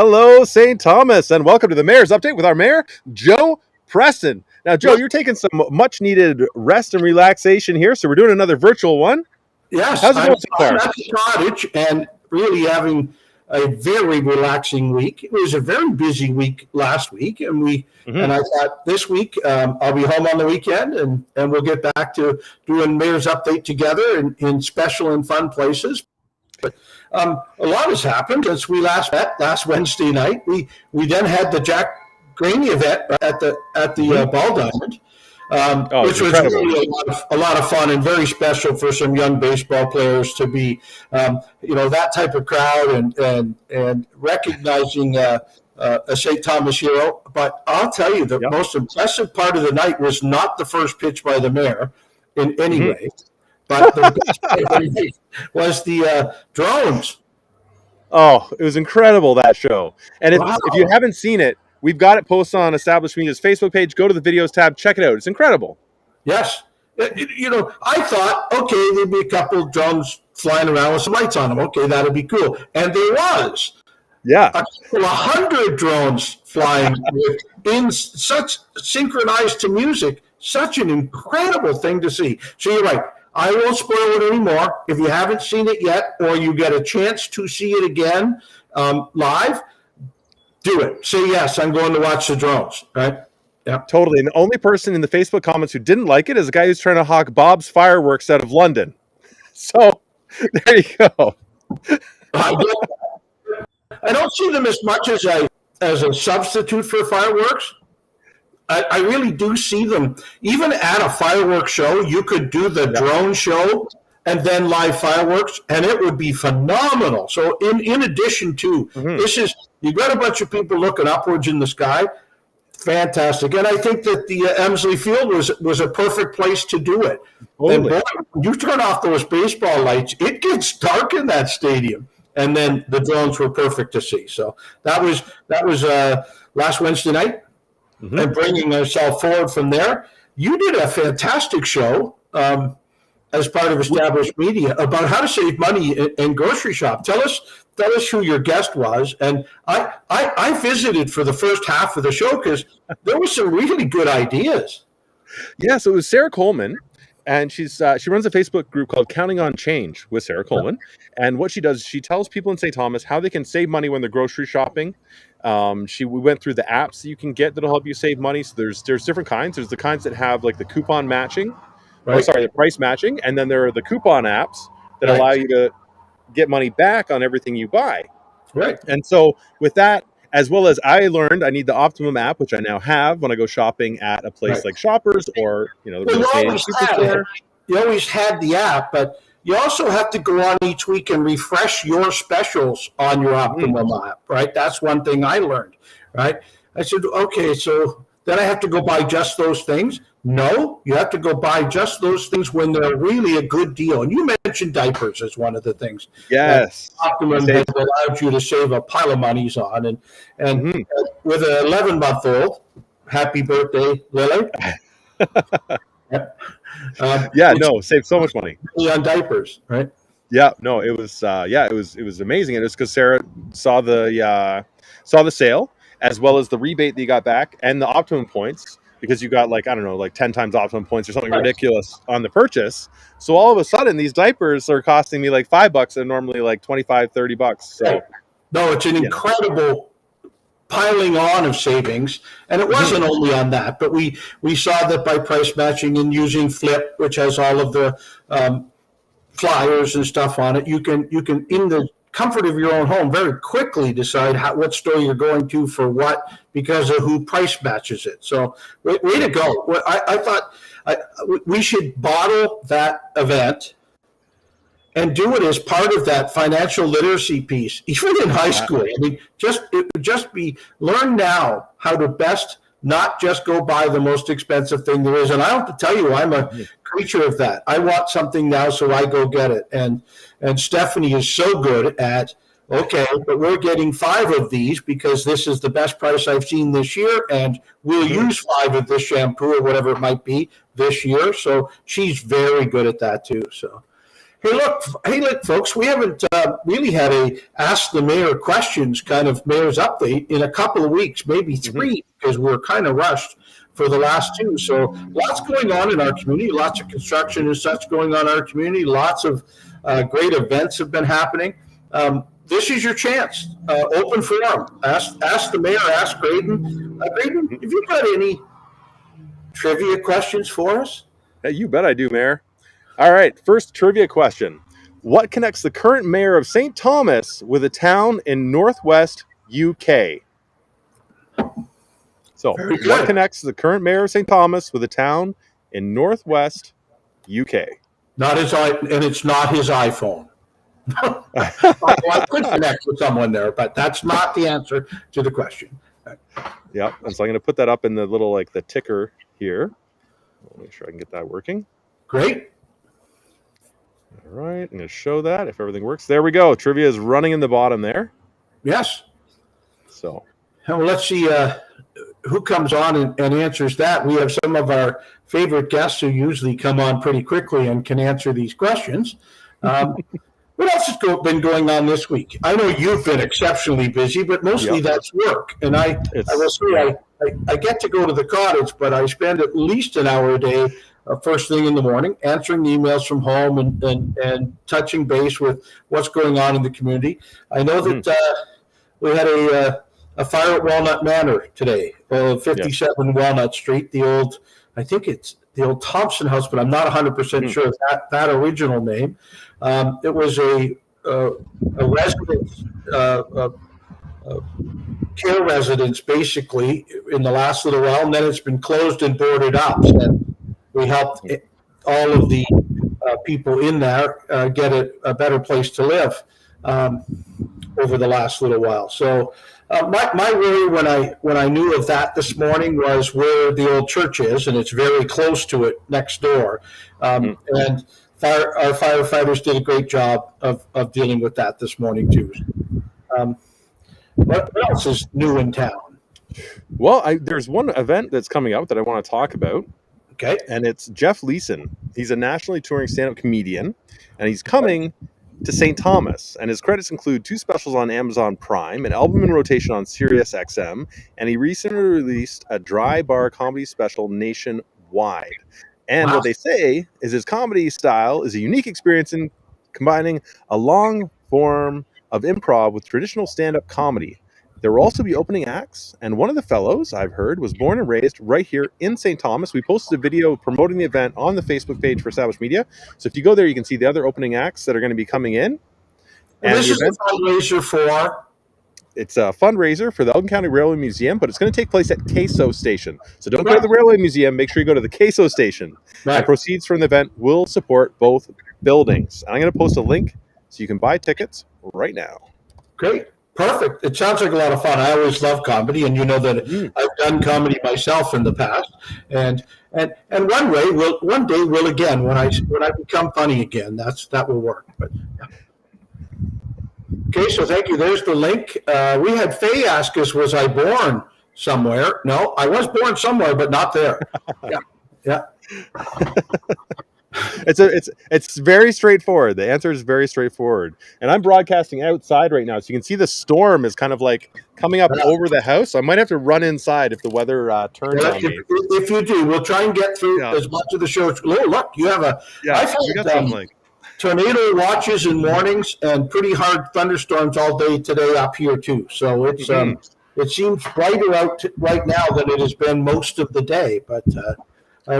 Hello, St. Thomas, and welcome to the Mayor's Update with our Mayor, Joe Preston. Now, Joe, you're taking some much-needed rest and relaxation here, so we're doing another virtual one. Yes, How's it going so far? I'm at the cottage and really having a very relaxing week. It was a very busy week last week, and and I thought this week I'll be home on the weekend, and we'll get back to doing Mayor's Update together in special and fun places. But a lot has happened since we last met last Wednesday night. We then had the Jack Graney event at the Ball Diamond, which was really a lot of fun and very special for some young baseball players to be, that type of crowd and recognizing a St. Thomas hero. But I'll tell you, the most impressive part of the night was not the first pitch by the mayor in any way. But the best part of the night was the drones. Oh, it was incredible, that show. And if you haven't seen it, we've got it posted on Established Media's Facebook page. Go to the videos tab, check it out. It's incredible. Yes. I thought, okay, there'd be a couple of drones flying around with some lights on them. Okay, that'd be cool. And there was. Yeah. 100 drones flying in such synchronized to music. Such an incredible thing to see. So you're right. I won't spoil it anymore. If you haven't seen it yet, or you get a chance to see it again live, do it. Say yes, I'm going to watch the drones, right? Yeah, totally. And the only person in the Facebook comments who didn't like it is a guy who's trying to hawk Bob's fireworks out of London. So there you go. I don't see them as much as a substitute for fireworks. I really do see them. Even at a fireworks show, you could do the drone show and then live fireworks, and it would be phenomenal. So in addition to, you got a bunch of people looking upwards in the sky. Fantastic. And I think that the Emsley Field was a perfect place to do it. Totally. And boy, when you turn off those baseball lights, it gets dark in that stadium. And then the drones were perfect to see. So that was last Wednesday night. And bringing ourselves forward from there. You did a fantastic show as part of Established Media about how to save money in grocery shop. Tell us who your guest was. And I visited for the first half of the show because there were some really good ideas. Yeah, so it was Sarah Coleman, and she runs a Facebook group called Counting on Change with Sarah Coleman. And what she does is she tells people in St. Thomas how they can save money when they're grocery shopping. We went through the apps that you can get that'll help you save money. So there's different kinds. There's the kinds that have like the coupon matching, the price matching, and then there are the coupon apps that allow you to get money back on everything you buy. Right. And so with that, as well as I learned, I need the Optimum app, which I now have when I go shopping at a place like Shoppers or the superstore. You always had the app, but you also have to go on each week and refresh your specials on your Optimum app, right? That's one thing I learned, right? I said, okay, so then I have to go buy just those things? No, you have to go buy just those things when they're really a good deal. And you mentioned diapers as one of the things. Yes. Optimum has allowed you to save a pile of monies on. And with an 11-month-old, happy birthday, Lily. Save so much money on diapers, right? Yeah, no, it was it was amazing. And it's because Sarah saw the sale as well as the rebate that you got back and the Optimum points, because you got 10 times Optimum points or something ridiculous on the purchase. So all of a sudden these diapers are costing me like $5 and normally like $25-$30. So no, it's an incredible piling on of savings, and it wasn't only on that, but we saw that by price matching and using Flip, which has all of the flyers and stuff on it, you can in the comfort of your own home very quickly decide what store you're going to for what, because of who price matches it. So way to go. I thought we should bottle that event and do it as part of that financial literacy piece, even in high school. I mean, it would just be learn now how to best not just go buy the most expensive thing there is. And I have to tell you, I'm a creature of that. I want something now, so I go get it. And Stephanie is so good at, okay, but we're getting 5 of these because this is the best price I've seen this year, and we'll use 5 of this shampoo or whatever it might be this year. So she's very good at that too. So Hey, look, folks. We haven't really had a Ask the Mayor questions kind of mayor's update in a couple of weeks, maybe 3, because we're kind of rushed for the last 2. So lots going on in our community, lots of construction and such going on in our community. Lots of great events have been happening. This is your chance. Open forum. Ask the mayor. Ask Graydon. Graydon, have you got any trivia questions for us? Hey, you bet I do, Mayor. All right, first trivia question. What connects the current mayor of St. Thomas with a town in northwest UK? So, what connects the current mayor of St. Thomas with a town in northwest UK? Not his and it's not his iPhone. Well, I could connect with someone there, but that's not the answer to the question. Yep, and so I'm going to put that up in the little, like, the ticker here. I'll make sure I can get that working. Great. All right, I'm going to show that if everything works. There we go. Trivia is running in the bottom there. Yes. So, well, let's see who comes on and answers that. We have some of our favorite guests who usually come on pretty quickly and can answer these questions. What else has been going on this week? I know you've been exceptionally busy, but mostly that's work. And I will say I get to go to the cottage, but I spend at least an hour a day first thing in the morning, answering emails from home and touching base with what's going on in the community. I know that we had a fire at Walnut Manor today, 57 Walnut Street, I think it's the old Thompson House, but I'm not 100% sure of that original name. It was a residence, care residence, basically, in the last little while, and then it's been closed and boarded up. And we helped all of the people in there get a better place to live over the last little while. So my worry when I knew of that this morning was where the old church is, and it's very close to it next door. And our firefighters did a great job of dealing with that this morning too. What else is new in town? Well, there's one event that's coming up that I want to talk about. Okay. And it's Jeff Leeson. He's a nationally touring stand-up comedian, and he's coming to St. Thomas. And his credits include 2 specials on Amazon Prime, an album in rotation on Sirius XM, and he recently released a dry bar comedy special nationwide. And what they say is his comedy style is a unique experience in combining a long form of improv with traditional stand-up comedy. There will also be opening acts, and one of the fellows, I've heard, was born and raised right here in St. Thomas. We posted a video promoting the event on the Facebook page for Established Media. So if you go there, you can see the other opening acts that are going to be coming in. And this is a fundraiser for? It's a fundraiser for the Elgin County Railway Museum, but it's going to take place at Queso Station. So don't go to the Railway Museum. Make sure you go to the Queso Station. Right. And proceeds from the event will support both buildings. And I'm going to post a link so you can buy tickets right now. Great. Perfect. It sounds like a lot of fun. I always love comedy, and you know that I've done comedy myself in the past. And one day we'll again when I become funny again. That will work. But yeah. Okay, so thank you. There's the link. We had Faye ask us, was I born somewhere? No, I was born somewhere, but not there. Yeah. It's very straightforward. The answer is very straightforward. And I'm broadcasting outside right now, so you can see the storm is kind of like coming up over the house. So I might have to run inside if the weather turns on me. If you do, we'll try and get through as much of the show. Oh, look, you have I've had tornado watches in mornings and pretty hard thunderstorms all day today up here too. So it's it seems brighter out right now than it has been most of the day, but. We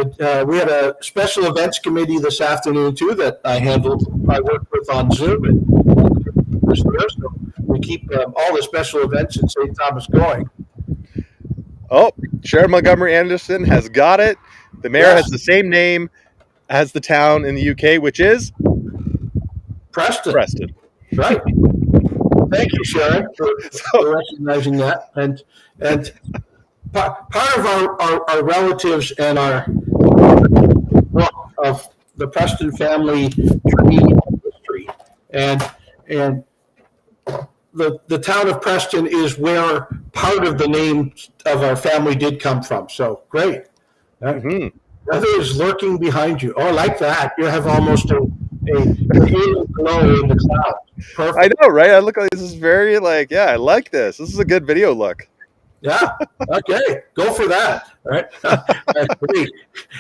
had a special events committee this afternoon, too, that I worked with on Zoom. And so we keep all the special events in St. Thomas going. Oh, Sheriff Montgomery Anderson has got it. The mayor has the same name as the town in the UK, which is? Preston. Right. Thank you, Sharon, for recognizing that. And part of our relatives and of the Preston family tree history, and the town of Preston is where part of the name of our family did come from. So great. Weather is lurking behind you. Oh, I like that. You have almost a a halo glow in the clouds. Perfect. I know, right? I look like this is very I like this. This is a good video look. Yeah. Okay. Go for that. All right.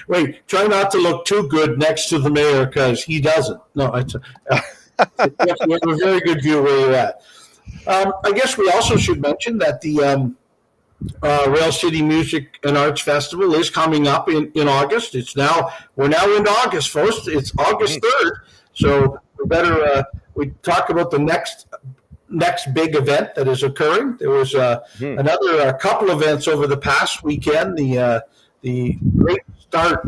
Wait. Try not to look too good next to the mayor because he doesn't. No, you have a very good view where you're at. I guess we also should mention that the Rail City Music and Arts Festival is coming up in August. We're now into August, folks. It's August 3rd, so we talk about the next big event that is occurring. There was another couple events over the past weekend. The Great Start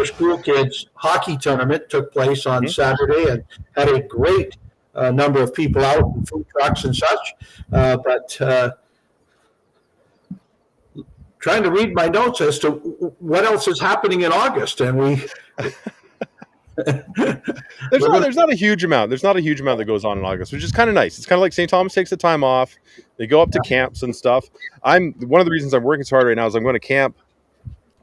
School Kids hockey tournament took place on Saturday and had a great number of people out in food trucks and such. But trying to read my notes as to what else is happening in August, and there's not a huge amount. There's not a huge amount that goes on in August, which is kind of nice. It's kind of like St. Thomas takes the time off. They go up to camps and stuff. One of the reasons I'm working so hard right now is I'm going to camp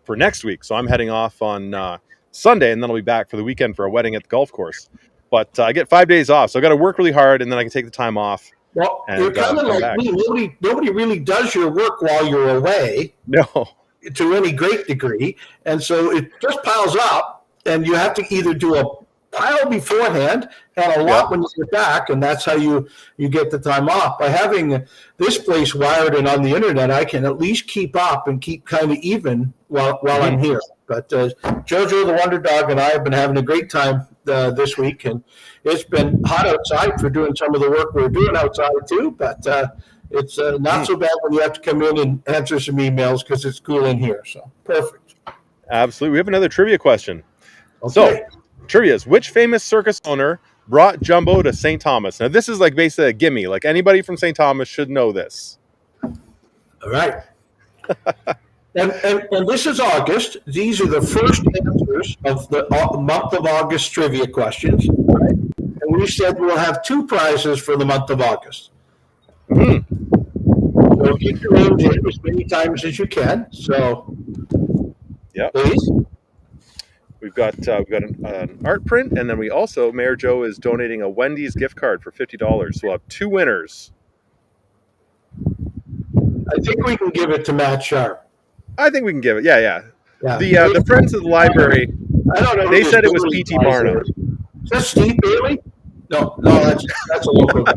for next week. So I'm heading off on Sunday, and then I'll be back for the weekend for a wedding at the golf course. But I get 5 days off, so I got to work really hard, and then I can take the time off. Well, you're kind of like me. Nobody really does your work while you're away. No, to any great degree, and so it just piles up. And you have to either do a pile beforehand and a lot when you get back, and that's how you get the time off. By having this place wired and on the internet, I can at least keep up and keep kind of even while I'm here. But Jojo the Wonder Dog and I have been having a great time this week, and it's been hot outside for doing some of the work we're doing outside too, but it's not so bad when you have to come in and answer some emails because it's cool in here. So perfect. Absolutely. We have another trivia question. Okay. So, trivia is, which famous circus owner brought Jumbo to St. Thomas? Now, this is like basically a gimme. Like anybody from St. Thomas should know this. All right. and this is August. These are the first answers of the month of August trivia questions. Right? And we said we'll have 2 prizes for the month of August. So get your names in as many times as you can. So, please. We've got an art print, and then we also, Mayor Joe is donating a Wendy's gift card for $50. So we'll have 2 winners. I think we can give it to Matt Sharp. I think we can give it. Yeah. The Friends of the Library, I don't know. They said it was P.T. Barnum. Is that Steve Bailey? No, that's a local guy.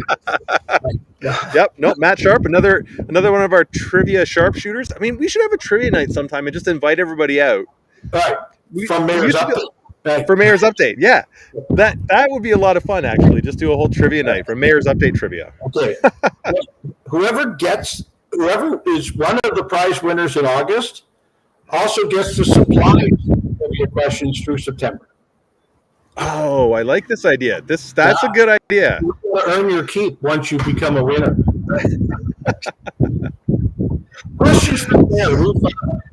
Yep. No, Matt Sharp, another one of our trivia sharpshooters. I mean, we should have a trivia night sometime and just invite everybody out. All right. From Mayor's Update. For Mayor's Update, yeah. That would be a lot of fun, actually. Just do a whole trivia night for Mayor's Update trivia. Okay. Whoever is one of the prize winners in August also gets the supply trivia questions through September. Oh, I like this idea. That's a good idea. You're going to earn your keep once you become a winner. Questions from there.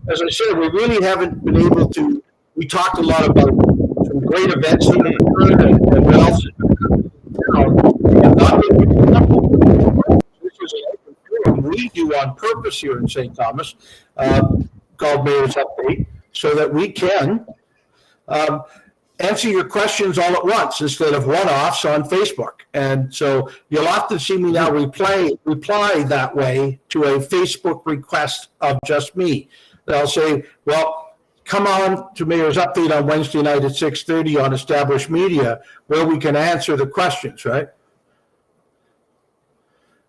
As I said, we really haven't been able to. We talked a lot about some great events that occurred and what else. This is an open forum we do on purpose here in St. Thomas, called Mayor's Update, so that we can answer your questions all at once instead of one-offs on Facebook. And so you'll often see me now reply that way to a Facebook request of just me. I'll say, well, come on to Mayor's Update on Wednesday night at 6:30 on Established Media, where we can answer the questions, right?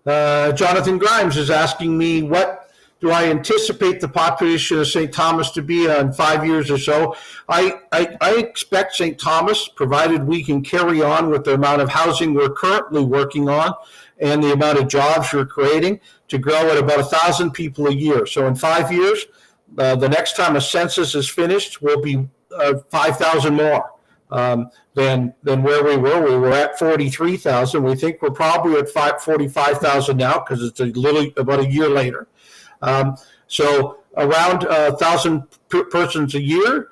Jonathan Grimes is asking me, what do I anticipate the population of St. Thomas to be in 5 years or so? I expect St. Thomas, provided we can carry on with the amount of housing we're currently working on and the amount of jobs we're creating, to grow at about 1,000 people a year. So in 5 years, the next time a census is finished, will be 5,000 more than where we were. We were at 43,000. We think we're probably at 45,000 now because it's about a year later. So around 1,000 persons a year.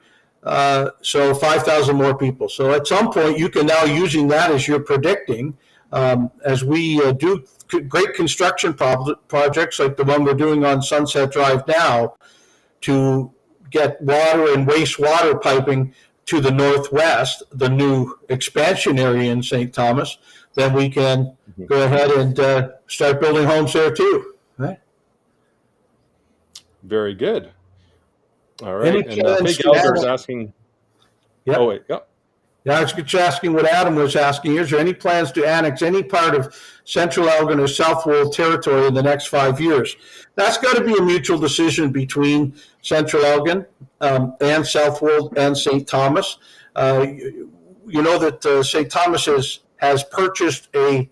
So 5,000 more people. So at some point, you can now, using that as you're predicting, as we do great construction projects like the one we're doing on Sunset Drive now, to get water and wastewater piping to the northwest, the new expansion area in St. Thomas, then we can go ahead and start building homes there too. Right? Very good. All right. Any And plans Big to Elder is add- asking. Yep. Oh, wait. Yep. Yeah, I was just asking what Adam was asking. Is there any plans to annex any part of Central Elgin or South Wold territory in the next 5 years? That's got to be a mutual decision between Central Elgin and South Wold and St. Thomas. You know that St. Thomas has purchased a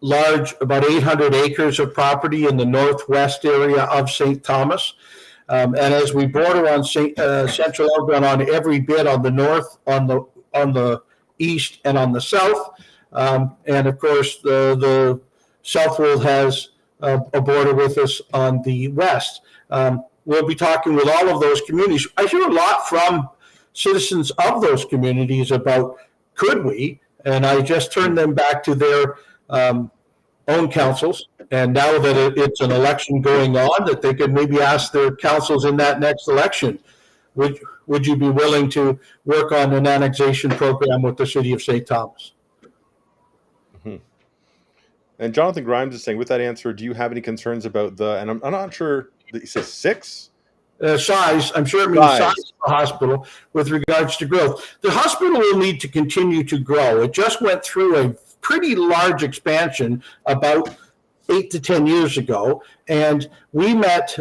large, about 800 acres of property in the northwest area of St. Thomas. And as we border on Central Elgin on every bit on the north, on the east, and on the south, and of course the Southwold has a border with us on the west. We'll be talking with all of those communities. I hear a lot from citizens of those communities about could we, and I just turned them back to their own councils. And now that it's an election going on, that they could maybe ask their councils in that next election, would you be willing to work on an annexation program with the city of St. Thomas? Mm-hmm. And Jonathan Grimes is saying, with that answer, do you have any concerns about and I'm not sure, he says 6? Size, I'm sure it means size of the hospital with regards to growth. The hospital will need to continue to grow. It just went through a pretty large expansion about 8 to 10 years ago, and we met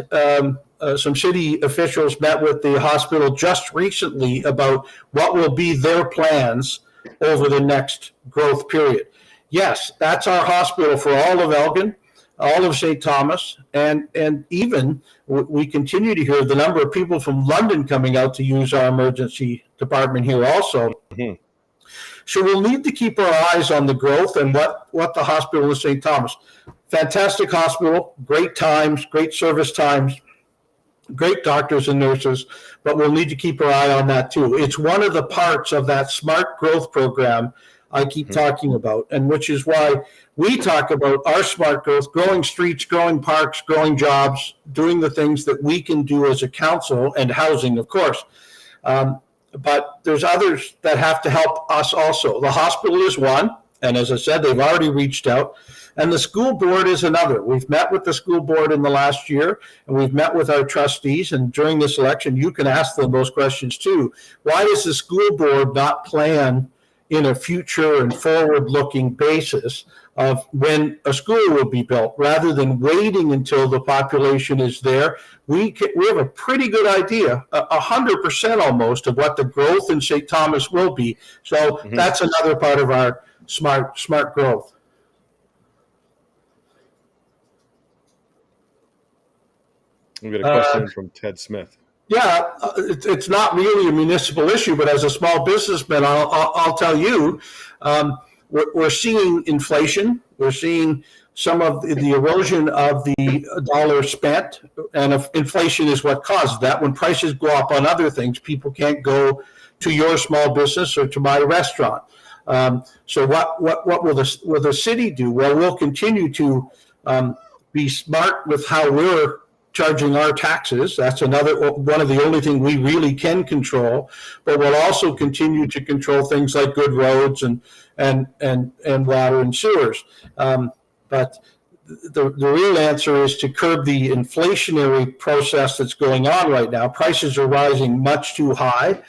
some city officials met with the hospital just recently about what will be their plans over the next growth period. Yes, that's our hospital for all of Elgin, all of St. Thomas, and even we continue to hear the number of people from London coming out to use our emergency department here also. Mm-hmm. So we'll need to keep our eyes on the growth and what the hospital in St. Thomas. Fantastic hospital, great times, great service times, great doctors and nurses, but we'll need to keep our eye on that too. It's one of the parts of that smart growth program I keep talking about, and which is why we talk about our smart growth, growing streets, growing parks, growing jobs, doing the things that we can do as a council, and housing, of course. But there's others that have to help us also. The hospital is one, and as I said, they've already reached out. And the school board is another. We've met with the school board in the last year, and we've met with our trustees. And during this election, you can ask them those questions too. Why does the school board not plan in a future and forward-looking basis of when a school will be built, rather than waiting until the population is there? We have a pretty good idea, 100% almost, of what the growth in St. Thomas will be. So that's another part of our smart growth. We got a question from Ted Smith. Yeah, it's not really a municipal issue, but as a small businessman, I'll tell you, we're seeing inflation. We're seeing some of the erosion of the dollar spent, and if inflation is what causes that. When prices go up on other things, people can't go to your small business or to my restaurant. So what will the city do? Well, we'll continue to be smart with how we're charging our taxes. That's another one of the only things we really can control. But we'll also continue to control things like good roads and water and sewers. But the real answer is to curb the inflationary process that's going on right now. Prices are rising much too high,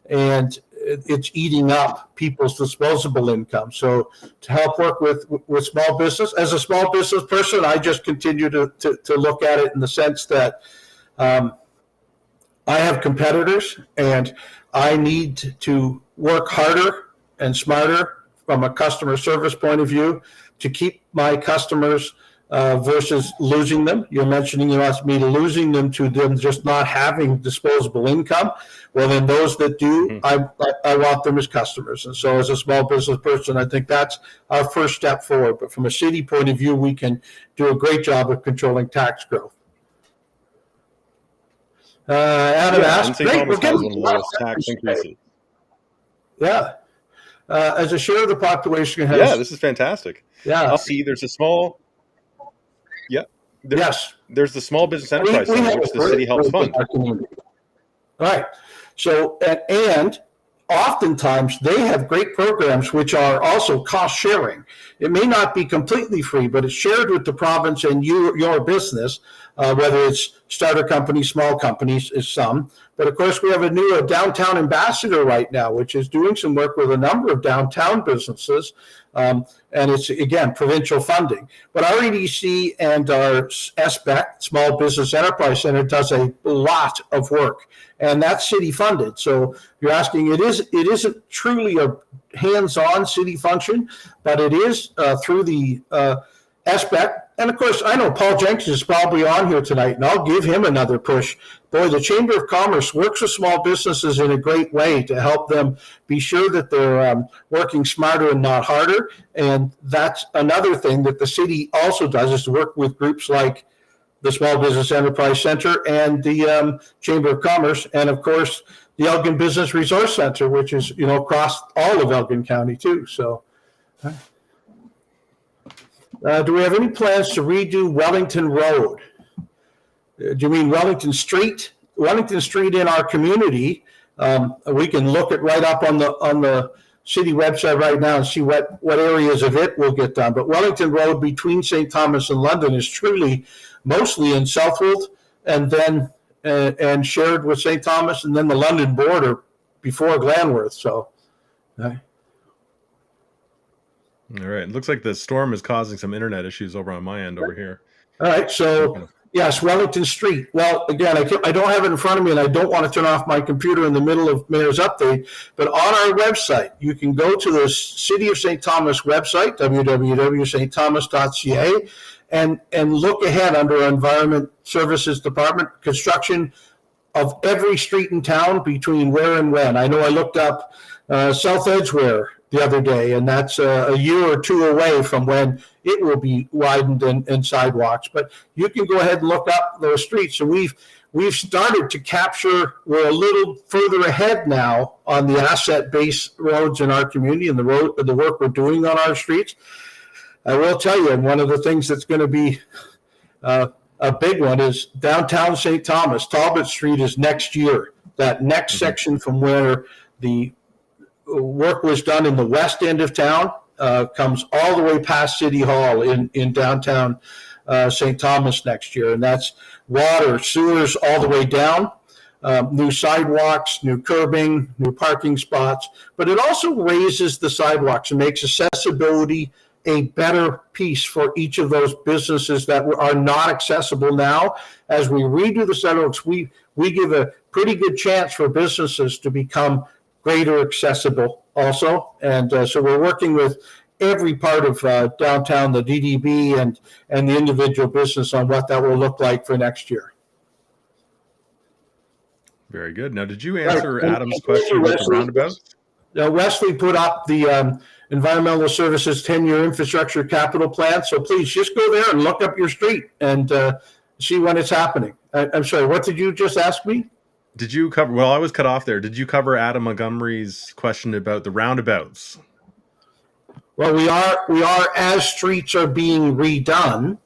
and it's eating up people's disposable income. So to help work with small business, as a small business person, I just continue to look at it in the sense that I have competitors, and I need to work harder and smarter from a customer service point of view to keep my customers versus losing them. You're mentioning you asked me to losing them to them just not having disposable income. Well, then those that do, I want them as customers. And so as a small business person, I think that's our first step forward. But from a city point of view, we can do a great job of controlling tax growth. Adam asked, great, we're getting one of the lowest tax increases. Yeah. As a share of the population has... Yeah, this is fantastic. Yeah. I'll see there's a small... Yeah. Yes. There's the Small Business Enterprise Fund, which the city helps fund. Right. So, and oftentimes they have great programs which are also cost sharing. It may not be completely free, but it's shared with the province and your business, whether it's starter companies, small companies, is some. But of course, we have a new downtown ambassador right now, which is doing some work with a number of downtown businesses. And it's, again, provincial funding. But our EDC and our SBEC, Small Business Enterprise Center, does a lot of work. And that's city funded. So you're asking, it isn't truly a hands-on city function, but it is through the SBEC. And of course, I know Paul Jenkins is probably on here tonight, and I'll give him another push. Boy, the Chamber of Commerce works with small businesses in a great way to help them be sure that they're working smarter and not harder. And that's another thing that the city also does, is to work with groups like the Small Business Enterprise Center and the Chamber of Commerce, and of course, the Elgin Business Resource Center, which is, across all of Elgin County too. So. Do we have any plans to redo Wellington Road? Do you mean Wellington Street? Wellington Street in our community, we can look it right up on the city website right now and see what areas of it will get done. But Wellington Road between St. Thomas and London is truly mostly in Southwold, and then and shared with St. Thomas, and then the London border before Glanworth. So. All right. It looks like the storm is causing some internet issues over on my end over here. All right. So, yes, Wellington Street. Well, again, I don't have it in front of me, and I don't want to turn off my computer in the middle of Mayor's Update. But on our website, you can go to the City of St. Thomas website, www.stthomas.ca, and look ahead under Environment Services Department, construction of every street in town between where and when. I know I looked up South Edgeware the other day, and that's a year or two away from when it will be widened and sidewalks. But you can go ahead and look up those streets. And we've started to capture. We're a little further ahead now on the asset-based roads in our community and the work we're doing on our streets. I will tell you, and one of the things that's going to be a big one is downtown St. Thomas. Talbot Street is next year. That next section from where the work was done in the west end of town, comes all the way past City Hall in downtown St. Thomas next year. And that's water, sewers all the way down, new sidewalks, new curbing, new parking spots. But it also raises the sidewalks and makes accessibility a better piece for each of those businesses that are not accessible now. As we redo the sidewalks, we give a pretty good chance for businesses to become greater accessible also. And so we're working with every part of downtown, the DDB and the individual business on what that will look like for next year. Very good. Now, did you answer Adam's question about the roundabouts? Wesley put up the Environmental Services 10-year infrastructure capital plan. So please just go there and look up your street and see when it's happening. I'm sorry, what did you just ask me? Did you cover? Well, I was cut off there. Did you cover Adam Montgomery's question about the roundabouts? Well, we are as streets are being redone.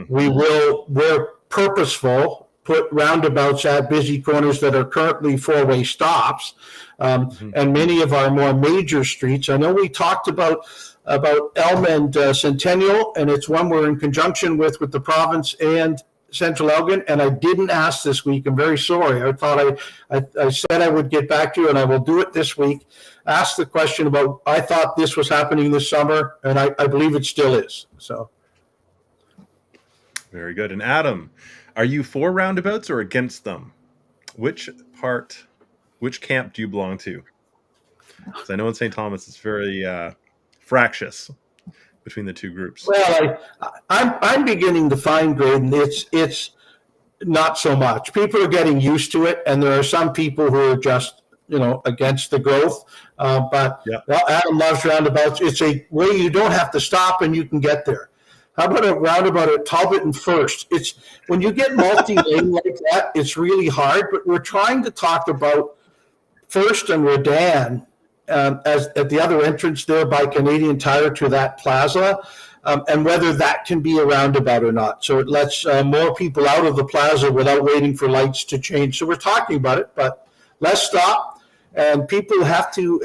We're purposeful, put roundabouts at busy corners that are currently four-way stops, and many of our more major streets. I know we talked about Elm and Centennial, and it's one we're in conjunction with the province and Central Elgin, and I didn't ask this week. I'm very sorry. I thought I said I would get back to you, and I will do it this week. Ask the question about, I thought this was happening this summer, and I believe it still is. So, very good. And Adam, are you for roundabouts or against them? Which camp do you belong to? Because I know in St. Thomas it's very fractious between the two groups. Well, I'm beginning to find, Graydon, it's not so much. People are getting used to it, and there are some people who are just against the growth. But well, Adam loves roundabouts. It's a way you don't have to stop and you can get there. How about a roundabout at Talbot and First? It's when you get multi-lane like that, it's really hard. But we're trying to talk about First and Redan as at the other entrance there by Canadian Tire to that plaza, and whether that can be a roundabout or not. So it lets more people out of the plaza without waiting for lights to change. So we're talking about it, but less stop and people have to.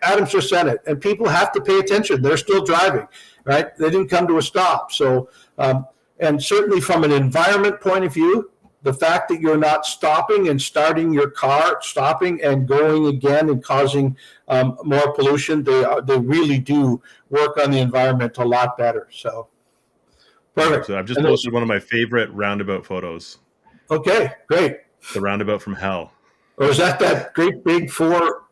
Adam's just said it, and people have to pay attention. They're still driving, right? They didn't come to a stop. So, and certainly from an environment point of view, the fact that you're not stopping and starting your car, stopping and going again and causing more pollution, they really do work on the environment a lot better. So, perfect. So I've just posted one of my favorite roundabout photos. Okay, great. The roundabout from hell. Or is that great big four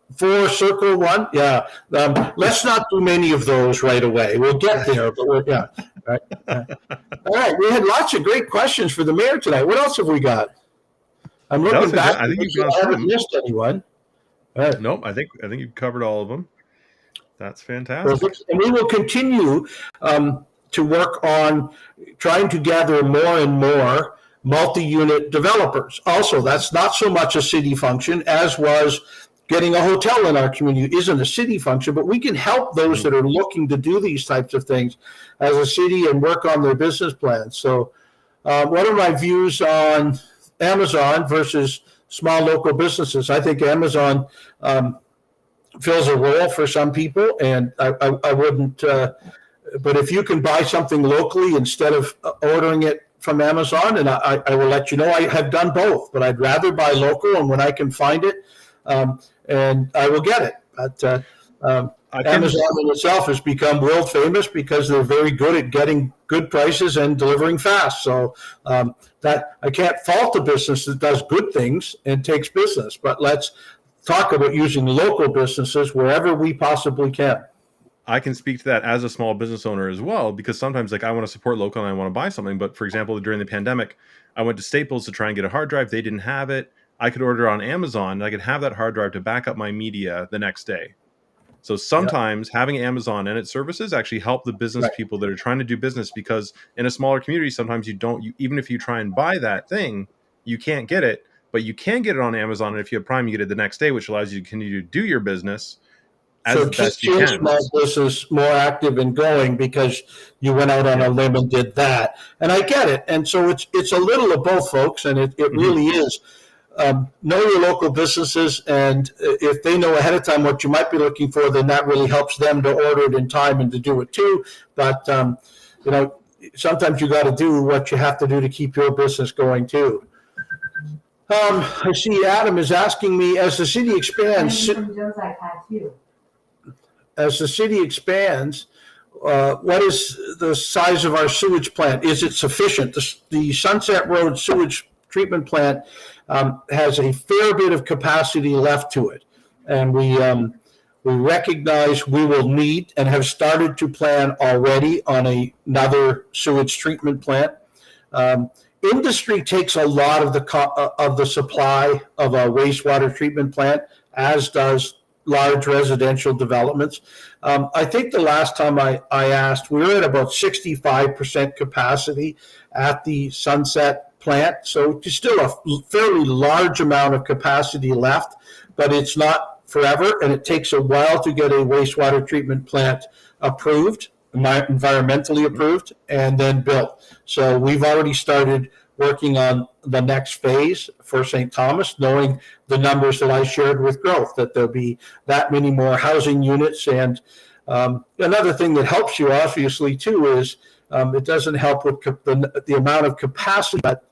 circle one? Yeah. Let's not do many of those right away. We'll get there, but yeah. All right. We had lots of great questions for the mayor tonight. What else have we got? I'm looking back. I think I haven't missed anyone. All right. Nope. I think you've covered all of them. That's fantastic. Perfect. And we will continue to work on trying to gather more and more multi-unit developers. Also, that's not so much a city function as was getting a hotel in our community isn't a city function, but we can help those that are looking to do these types of things as a city and work on their business plans. So what are my views on Amazon versus small local businesses? I think Amazon fills a role for some people, and I wouldn't, but if you can buy something locally instead of ordering it from Amazon, and I will let you know, I have done both, but I'd rather buy local, and when I can find it, and I will get it. But Amazon in itself has become world famous because they're very good at getting good prices and delivering fast. So that I can't fault a business that does good things and takes business, but let's talk about using local businesses wherever we possibly can. I can speak to that as a small business owner as well, because sometimes I want to support local and I want to buy something. But for example, during the pandemic, I went to Staples to try and get a hard drive. They didn't have it. I could order on Amazon and I could have that hard drive to back up my media the next day. So sometimes having Amazon and its services actually help the business people that are trying to do business, because in a smaller community, sometimes even if you try and buy that thing, you can't get it, but you can get it on Amazon. And if you have Prime, you get it the next day, which allows you to continue to do your business as best you can. Small business more active and going because you went out on a limb and did that. And I get it. And so it's a little of both, folks. And it really is. Know your local businesses, and if they know ahead of time what you might be looking for, then that really helps them to order it in time and to do it too. But sometimes you got to do what you have to do to keep your business going too. I see Adam is asking me, as the city expands. What is the size of our sewage plant? Is it sufficient? The Sunset Road sewage treatment plant has a fair bit of capacity left to it, and we recognize we will need and have started to plan already on another sewage treatment plant. Industry takes a lot of the supply of a wastewater treatment plant, as does large residential developments. I think the last time I asked, we were at about 65% capacity at the Sunset plant. So it's still a fairly large amount of capacity left, but it's not forever. And it takes a while to get a wastewater treatment plant approved, environmentally approved, and then built. So we've already started working on the next phase for St. Thomas, knowing the numbers that I shared with growth, that there'll be that many more housing units. And another thing that helps you obviously too is it doesn't help with the amount of capacity, but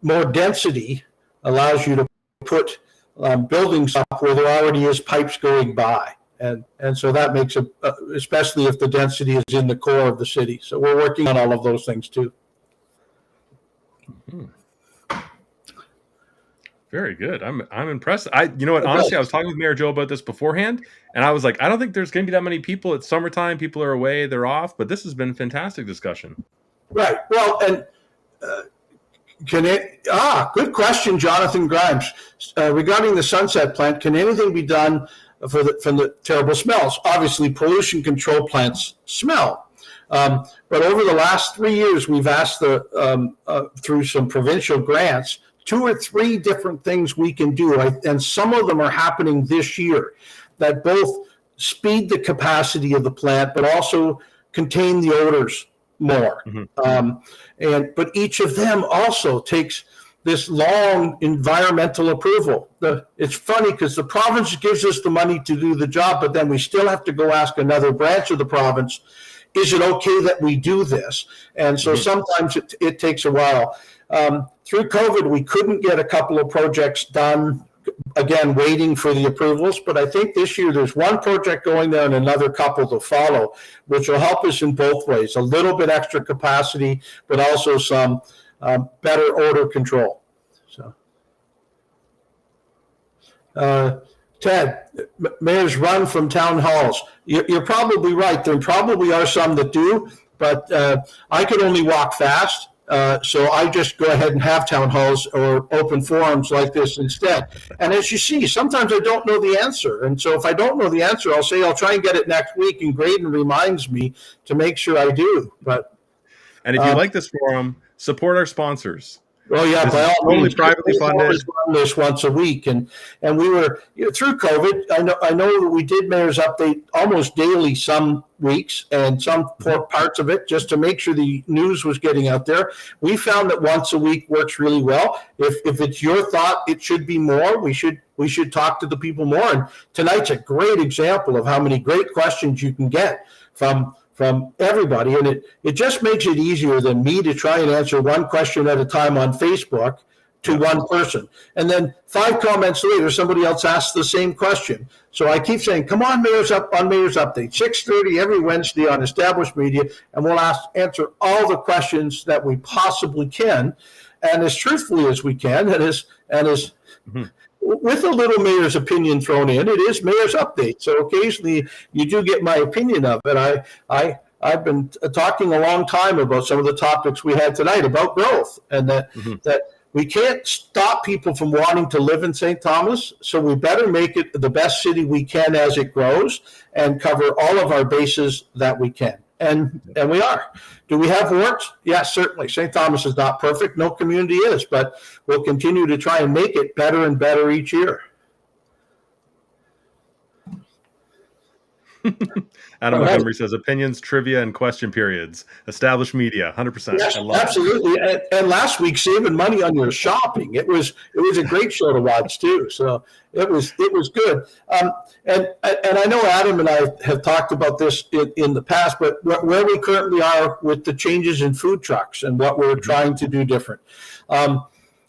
more density allows you to put buildings up where there already is pipes going by. And so that makes especially if the density is in the core of the city. So we're working on all of those things too. Very good. I'm impressed. You know what? Honestly, I was talking with Mayor Joe about this beforehand, and I was like, I don't think there's going to be that many people. It's summertime. People are away. They're off. But this has been a fantastic discussion. Right. Well, and good question, Jonathan Grimes. Regarding the Sunset plant, can anything be done from the terrible smells? Obviously, pollution control plants smell. But over the last 3 years, we've asked through some provincial grants, 2 or 3 different things we can do, and some of them are happening this year that both speed the capacity of the plant, but also contain the odors more. But each of them also takes this long environmental approval. It's funny because the province gives us the money to do the job, but then we still have to go ask another branch of the province, is it okay that we do this? And so sometimes it takes a while. Through COVID, we couldn't get a couple of projects done, again, waiting for the approvals. But I think this year there's one project going there and another couple to follow, which will help us in both ways. A little bit extra capacity, but also some better odor control. So, Ted, mayors run from town halls. You're probably right. There probably are some that do, but I could only walk fast. So I just go ahead and have town halls or open forums like this instead. And as you see, sometimes I don't know the answer. And so if I don't know the answer, I'll say I'll try and get it next week, and Graydon reminds me to make sure I do. And if you like this forum, support our sponsors. Oh yeah, this by all totally means, privately funded. Run this once a week, and we were through COVID. I know that we did Mayor's Update almost daily some weeks, and some parts of it just to make sure the news was getting out there. We found that once a week works really well. If it's your thought, it should be more. We should talk to the people more. And tonight's a great example of how many great questions you can get from everybody, and it just makes it easier than me to try and answer one question at a time on Facebook to one person. And then 5 comments later, somebody else asks the same question. So I keep saying, come on, Mayor's Update, 6:30 every Wednesday on Established Media, and we'll answer all the questions that we possibly can, and as truthfully as we can, and as with a little mayor's opinion thrown in. It is Mayor's Update, so occasionally you do get my opinion of it. I've been talking a long time about some of the topics we had tonight about growth, and that we can't stop people from wanting to live in St. Thomas, so we better make it the best city we can as it grows and cover all of our bases that we can. And we are. Do we have warts? Yes, certainly. St. Thomas is not perfect. No community is, but we'll continue to try and make it better and better each year. Adam Montgomery says opinions, trivia, and question periods. Established Media, 100%. Yes, I love absolutely. And last week, saving money on your shopping. It was a great show to watch too. So it was good. And I know Adam and I have talked about this in the past, but where we currently are with the changes in food trucks and what we're trying to do different.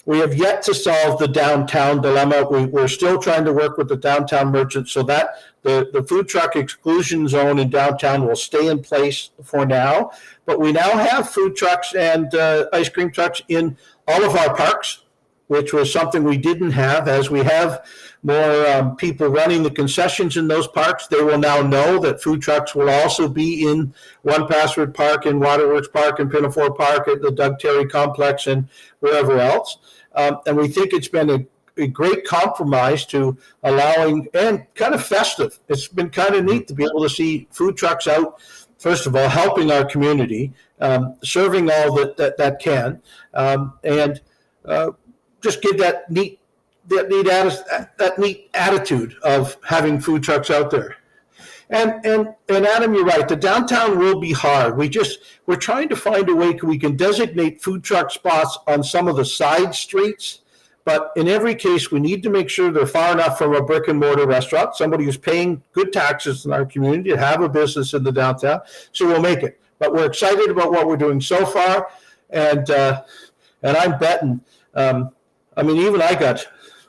We have yet to solve the downtown dilemma. We're still trying to work with the downtown merchants so that the food truck exclusion zone in downtown will stay in place for now. But we now have food trucks and ice cream trucks in all of our parks, which was something we didn't have. As we have more people running the concessions in those parks, they will now know that food trucks will also be in One Password Park, in Waterworks Park, in Pinafore Park, at the Doug Terry Complex, and wherever else. And we think it's been a great compromise to allowing, and kind of festive. It's been kind of neat to be able to see food trucks out, first of all, helping our community, serving all that can, and just give that neat attitude of having food trucks out there. And Adam, you're right. The downtown will be hard. We're trying to find a way we can designate food truck spots on some of the side streets, but in every case, we need to make sure they're far enough from a brick and mortar restaurant, somebody who's paying good taxes in our community to have a business in the downtown. So we'll make it. But we're excited about what we're doing so far, and I'm betting. Even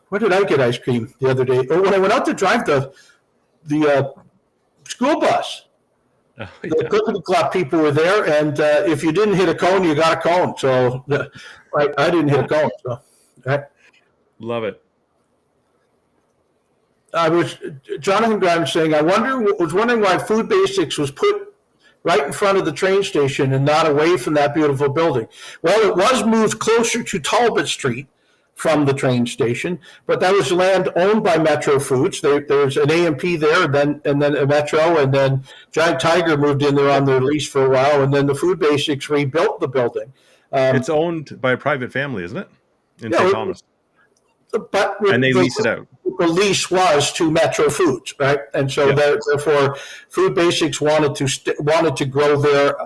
where did I get ice cream the other day? When I went out to drive the school bus. Oh, yeah. The Clippity Clop people were there, and if you didn't hit a cone, you got a cone. So I didn't hit a cone. So love it. Jonathan Grimes saying, I was wondering why Food Basics was put right in front of the train station and not away from that beautiful building. Well, it was moved closer to Talbot Street from the train station, but that was land owned by Metro Foods. There's an A&P there, and then a Metro, and then Giant Tiger moved in there on their lease for a while, and then the Food Basics rebuilt the building. It's owned by a private family, isn't it? In St. Thomas. And they lease it out. The lease was to Metro Foods, right? And so therefore, Food Basics wanted to grow there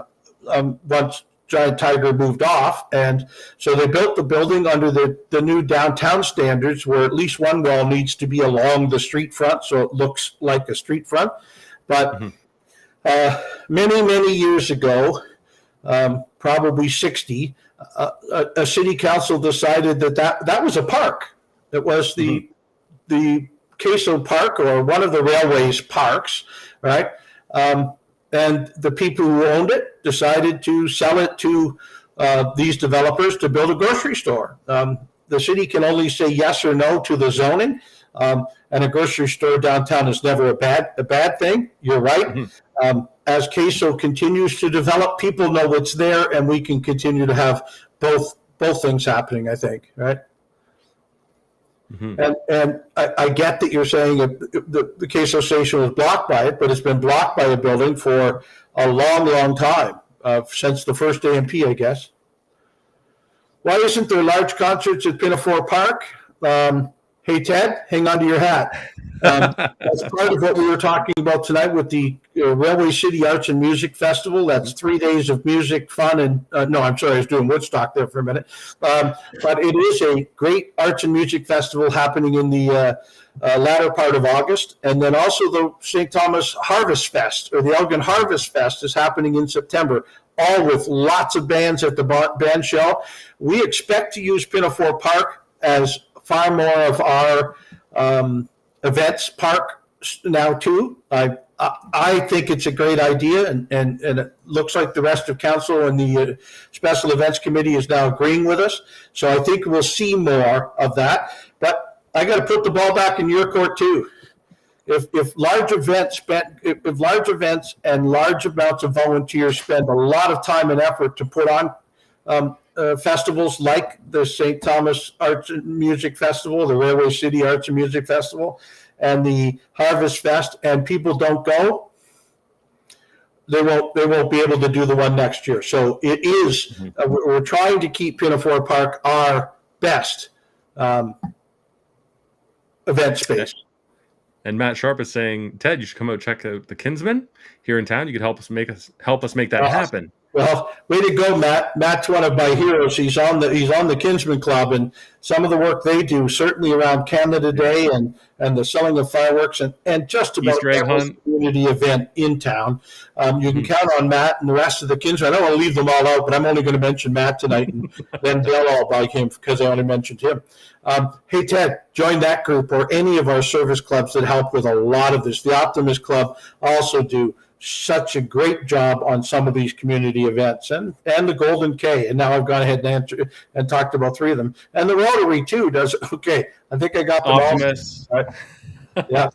once giant tiger moved off. And so they built the building under the new downtown standards, where at least one well needs to be along the street front, so it looks like a street front. But many, many years ago, probably 60, a city council decided that was a park. It was the Queso Park, or one of the railway's parks, right? And the people who owned it decided to sell it to these developers to build a grocery store. The city can only say yes or no to the zoning, and a grocery store downtown is never a bad thing. You're right. As Queso continues to develop, people know it's there, and we can continue to have both things happening, I think, right? And I get that you're saying the Queso station was blocked by it, but it's been blocked by a building for a long, long time, since the first AMP, I guess. Why isn't there large concerts at Pinafore Park? Hey, Ted, hang on to your hat. That's part of what we were talking about tonight with the Railway City Arts and Music Festival. That's 3 days of music, fun, and no, I'm sorry, I was doing Woodstock there for a minute. But it is a great arts and music festival happening in the latter part of August. And then also the St. Thomas Harvest Fest, or the Elgin Harvest Fest, is happening in September, all with lots of bands at the band shell. We expect to use Pinafore Park as far more of our events park now too. I think it's a great idea, and it looks like the rest of council and the special events committee is now agreeing with us. So I think we'll see more of that. But I got to put the ball back in your court too. If large events and large amounts of volunteers spend a lot of time and effort to put on festivals like the St. Thomas Arts and Music Festival, the Railway City Arts and Music Festival, and the Harvest Fest, and people don't go, they won't be able to do the one next year. So it is, we're trying to keep Pinafore Park our best event space. And Matt Sharp is saying, Ted, you should come out and check out the Kinsman here in town. You could help us make that happen. Well, way to go, Matt. Matt's one of my heroes. He's on the Kinsman Club, and some of the work they do, certainly around Canada Day and the selling of fireworks and just about every community event in town. You can count on Matt and the rest of the Kinsman. I don't want to leave them all out, but I'm only going to mention Matt tonight, and then they'll all buy him because I only mentioned him. Hey, Ted, join that group or any of our service clubs that help with a lot of this. The Optimist Club also do such a great job on some of these community events, and the Golden K. And now I've gone ahead and answered and talked about 3 of them. And the Rotary too does. Okay, I think I got them Optimist. all. Right. Yeah.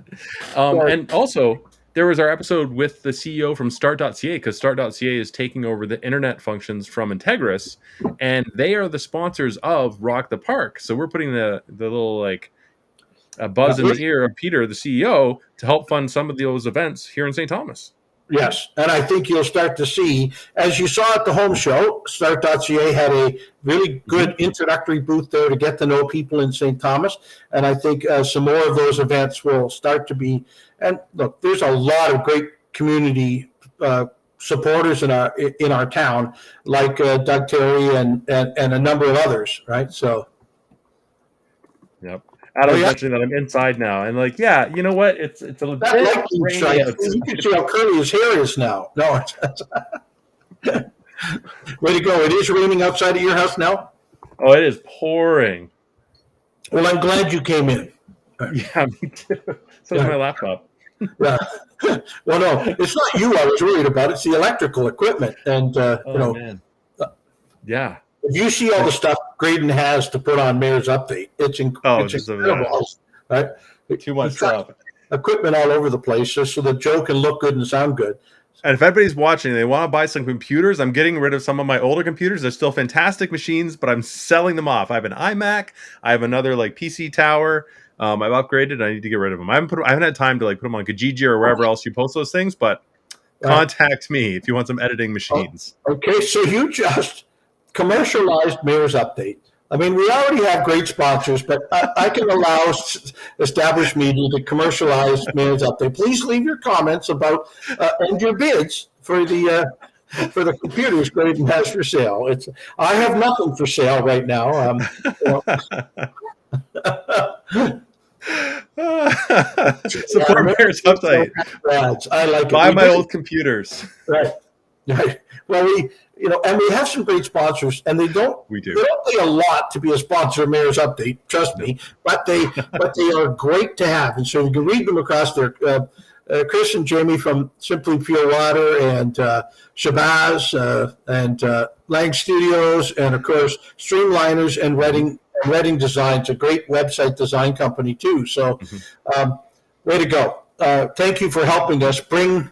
And also, there was our episode with the CEO from Start.ca, because Start.ca is taking over the internet functions from Integris, and they are the sponsors of Rock the Park. So we're putting the little buzz in the ear of Peter, the CEO, to help fund some of those events here in St. Thomas. Yes, and I think you'll start to see, as you saw at the home show, Start.ca had a really good introductory booth there to get to know people in St. Thomas, and I think some more of those events will start to be, and look, there's a lot of great community supporters in our town, like Doug Terry and a number of others, right? So. Yep. Adam's mentioning that I'm inside now, and you know what? It's a little bit rainy. You can see how curly his hair is now. No, way to go! It is raining outside of your house now. Oh, it is pouring. Well, I'm glad you came in. Yeah, me too. So is my laptop. Yeah. Well, no, it's not you I was worried about. It's the electrical equipment, and man. Yeah. If you see all the stuff Graydon has to put on Mayor's Update, it's incredible, right? Too much stuff. Equipment all over the place just so the Joe can look good and sound good. And if anybody's watching, they want to buy some computers, I'm getting rid of some of my older computers. They're still fantastic machines, but I'm selling them off. I have an iMac. I have another PC tower. I've upgraded. I need to get rid of them. I haven't had time to put them on Kijiji or wherever else you post those things, but contact me if you want some editing machines. Okay, so you just commercialized Mayor's Update. I mean, we already have great sponsors, but I can allow established media to commercialize Mayor's Update. Please leave your comments about and your bids for the for the computers Graydon has for sale. I have nothing for sale right now. Support Mayor's update. I like it. Buy my old computers. Right. Well, and we have some great sponsors, and they don't pay a lot to be a sponsor of Mayor's Update, trust me, but they are great to have. And so you can read them across there. Chris and Jamie from Simply Pure Water and Shebaz and Lang Studios, and of course Streamliners and Reading Designs, a great website design company too. So way to go. Thank you for helping us bring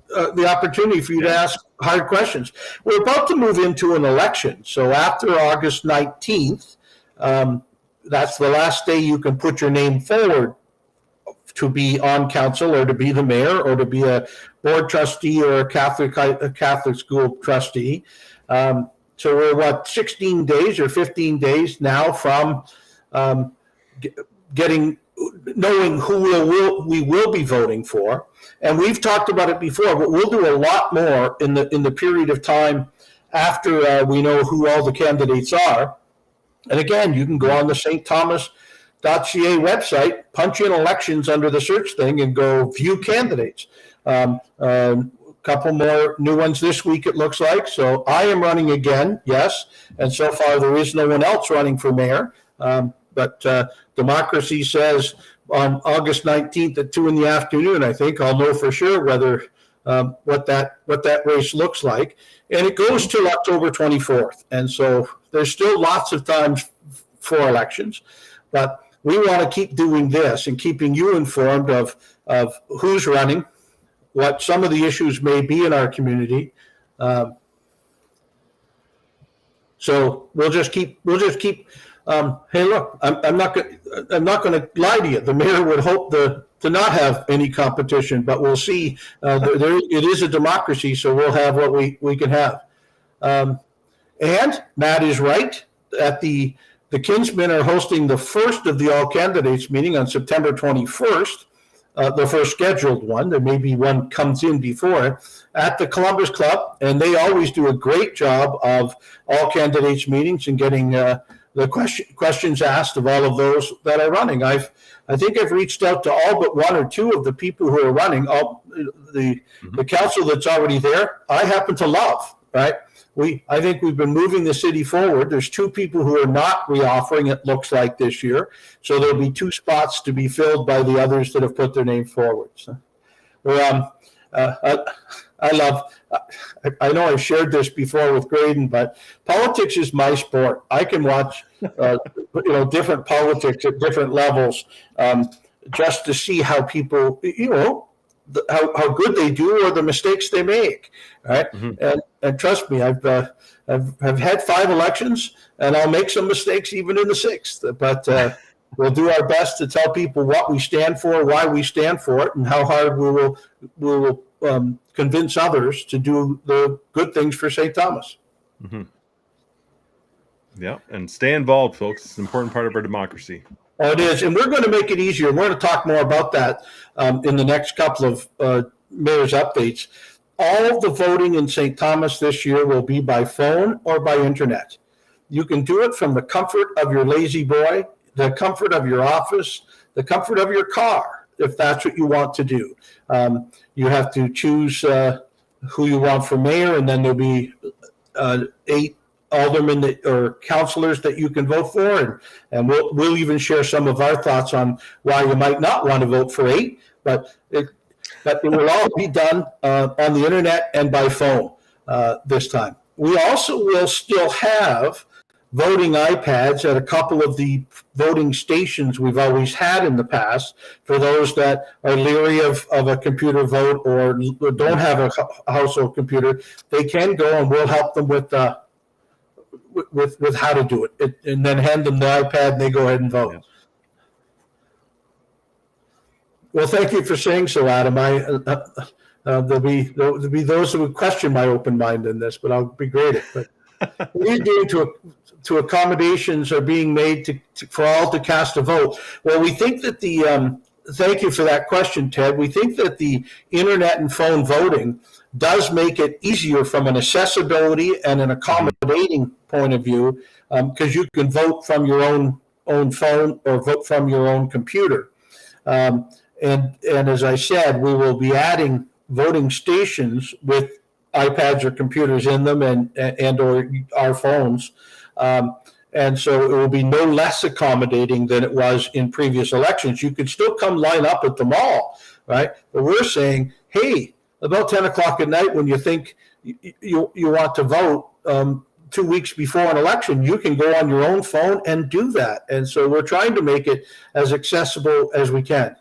the opportunity for you to ask hard questions. We're about to move into an election. So after August 19th, that's the last day you can put your name forward to be on council or to be the mayor or to be a board trustee or a Catholic school trustee. So we're 16 days or 15 days now from knowing who we will be voting for. And we've talked about it before, but we'll do a lot more in the period of time after we know who all the candidates are. And again, you can go on the stthomas.ca website, punch in elections under the search thing, and go view candidates. Couple more new ones this week, it looks like. So I am running again, yes. And so far there is no one else running for mayor. But democracy says on August 19th at 2 p.m, I think I'll know for sure whether what that race looks like. And it goes till October 24th. And so there's still lots of time for elections. But we want to keep doing this and keeping you informed of who's running, what some of the issues may be in our community. So we'll just keep. Hey, look, I'm not going to lie to you. The mayor would hope to not have any competition, but we'll see. It is a democracy, so we'll have what we can have. And Matt is right. At the Kinsmen are hosting the first of the all candidates meeting on September 21st. The first scheduled one. There may be one comes in before at the Columbus Club, and they always do a great job of all candidates meetings and getting the questions asked of all of those that are running. I think I've reached out to all but one or two of the people who are running. The council that's already there, I happen to love. Right. I think we've been moving the city forward. There's two people who are not reoffering, it looks like, this year. So there'll be 2 spots to be filled by the others that have put their name forward. So I know I've shared this before with Graydon, but politics is my sport. I can watch different politics at different levels just to see how people, how good they do or the mistakes they make, right? And trust me, I've had 5 elections, and I'll make some mistakes even in the 6th. But we'll do our best to tell people what we stand for, why we stand for it, and how hard we will convince others to do the good things for St. Thomas. Yeah, and stay involved, folks. It's an important part of our democracy. Oh, it is, and we're going to make it easier. We're going to talk more about that in the next couple of mayor's updates. All of the voting in St. Thomas this year will be by phone or by internet. You can do it from the comfort of your lazy boy, the comfort of your office, the comfort of your car, if that's what you want to do. You have to choose who you want for mayor, and then there'll be 8 aldermen or councillors that you can vote for, and we'll even share some of our thoughts on why you might not want to vote for 8, but it will all be done on the internet and by phone this time. We also will still have voting iPads at a couple of the voting stations we've always had in the past for those that are leery of a computer vote or don't have a household computer. They can go, and we'll help them with how to do it, and then hand them the iPad and they go ahead and vote. Yeah. Well, thank you for saying so, Adam. There'll be those who would question my open mind in this, but I'll be great at it. But we're doing to accommodations are being made for all to cast a vote. Well, we think that thank you for that question, Ted. We think that the internet and phone voting does make it easier from an accessibility and an accommodating point of view, because you can vote from your own phone or vote from your own computer. And as I said, we will be adding voting stations with iPads or computers in them and or our phones. And so it will be no less accommodating than it was in previous elections. You could still come line up at the mall, right? But we're saying, hey, about 10 o'clock at night when you think you want to vote 2 weeks before an election, you can go on your own phone and do that. And so we're trying to make it as accessible as we can.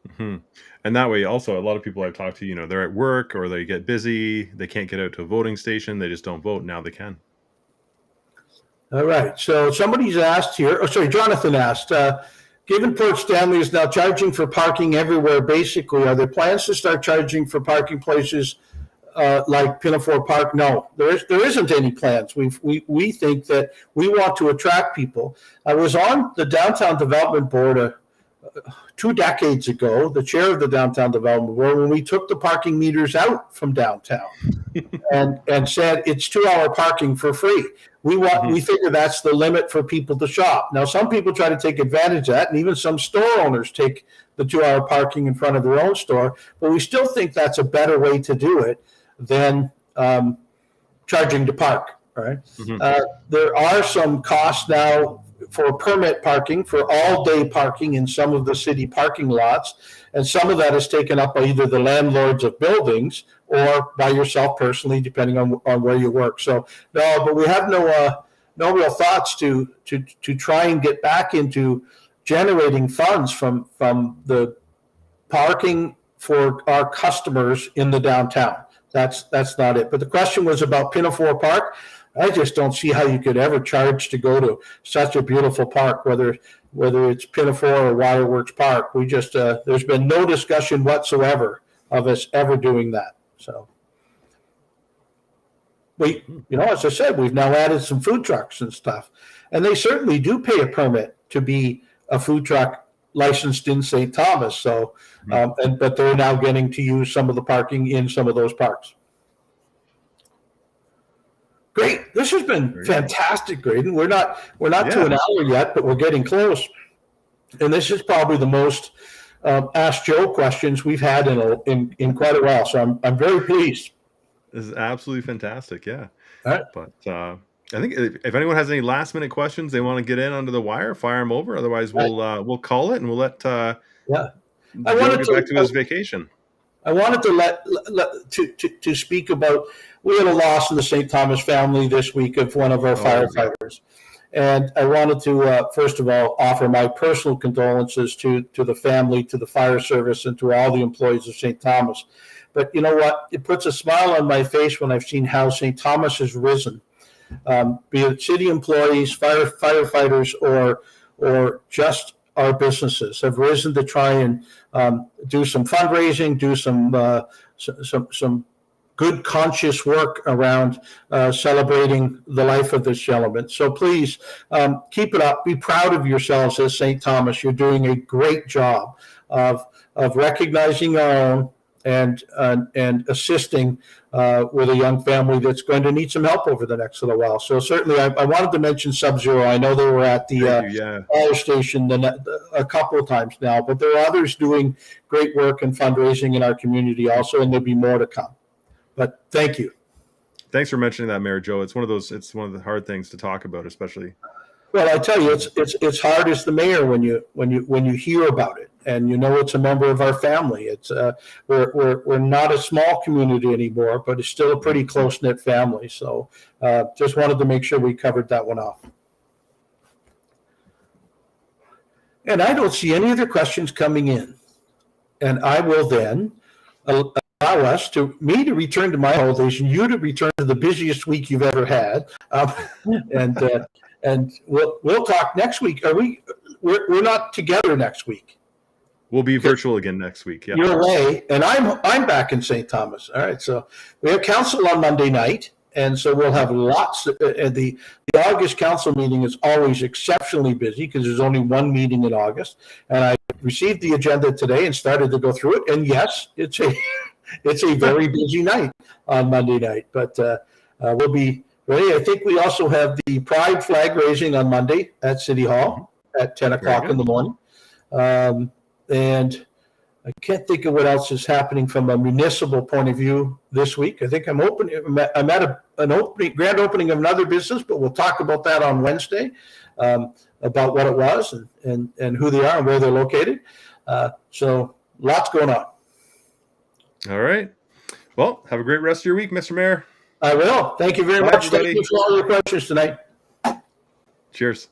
Mm-hmm. And that way also, a lot of people I've talked to, they're at work or they get busy, they can't get out to a voting station, they just don't vote. Now they can. All right. So somebody's asked here, Jonathan asked, given Port Stanley is now charging for parking everywhere, basically, are there plans to start charging for parking places like Pinafore Park? No, there isn't any plans. We think that we want to attract people. I was on the Downtown Development Board 2 decades ago, the chair of the Downtown Development Board, when we took the parking meters out from downtown and said it's 2-hour parking for free. We figure that's the limit for people to shop. Now, some people try to take advantage of that, and even some store owners take the 2-hour parking in front of their own store. But we still think that's a better way to do it than charging to park. Right? Mm-hmm. There are some costs now for permit parking, for all-day parking in some of the city parking lots, and some of that is taken up by either the landlords of buildings or by yourself personally, depending on where you work. So no, but we have no real thoughts to try and get back into generating funds from the parking for our customers in the downtown. That's not it. But the question was about Pinafore Park. I just don't see how you could ever charge to go to such a beautiful park, whether it's Pinafore or Waterworks Park. We just there's been no discussion whatsoever of us ever doing that. So as I said, we've now added some food trucks and stuff, and they certainly do pay a permit to be a food truck licensed in St. Thomas. So, but they're now getting to use some of the parking in some of those parks. Great. This has been fantastic, Graydon. We're not to an hour yet, but we're getting close. And this is probably the most Ask Joe questions we've had in quite a while. So I'm very pleased. This is absolutely fantastic. Yeah. All right. But I think if anyone has any last minute questions they want to get in under the wire, fire them over. Otherwise, we'll call it and we'll let Joe get back to his vacation. I wanted to speak about, we had a loss in the St. Thomas family this week of one of our firefighters. And I wanted to, first of all, offer my personal condolences to the family, to the fire service, and to all the employees of St. Thomas. But you know what? It puts a smile on my face when I've seen how St. Thomas has risen, be it city employees, firefighters, or just our businesses have risen to try and do some fundraising, do some good conscious work around celebrating the life of this gentleman. So please keep it up. Be proud of yourselves as St. Thomas. You're doing a great job of recognizing our own and assisting with a young family that's going to need some help over the next little while. So certainly I wanted to mention Sub-Zero. I know they were at the fire station a couple of times now, but there are others doing great work and fundraising in our community also, and there'll be more to come. But thank you. Thanks for mentioning that, Mayor Joe. It's one of the hard things to talk about, especially. Well, I tell you, it's hard as the mayor when you hear about it, and it's a member of our family. It's we're not a small community anymore, but it's still a pretty close-knit family. So just wanted to make sure we covered that one off. And I don't see any other questions coming in, and I will then allow me to return to my holidays and you to return to the busiest week you've ever had, and we'll talk next week. We're not together next week. We'll be virtual again next week. Yeah. You're away, and I'm back in St. Thomas. All right, so we have council on Monday night, and so we'll have lots. The August council meeting is always exceptionally busy because there's only one meeting in August, and I received the agenda today and started to go through it. And yes, it's it's a very busy night on Monday night, but we'll be ready. I think we also have the Pride flag raising on Monday at City Hall at 10 o'clock in the morning. And I can't think of what else is happening from a municipal point of view this week. I think I'm at an grand opening of another business, but we'll talk about that on Wednesday, about what it was and who they are and where they're located. So lots going on. All right. Well, have a great rest of your week, Mr. Mayor. I will. Thank you very much. Everybody. Thank you for all your questions tonight. Cheers.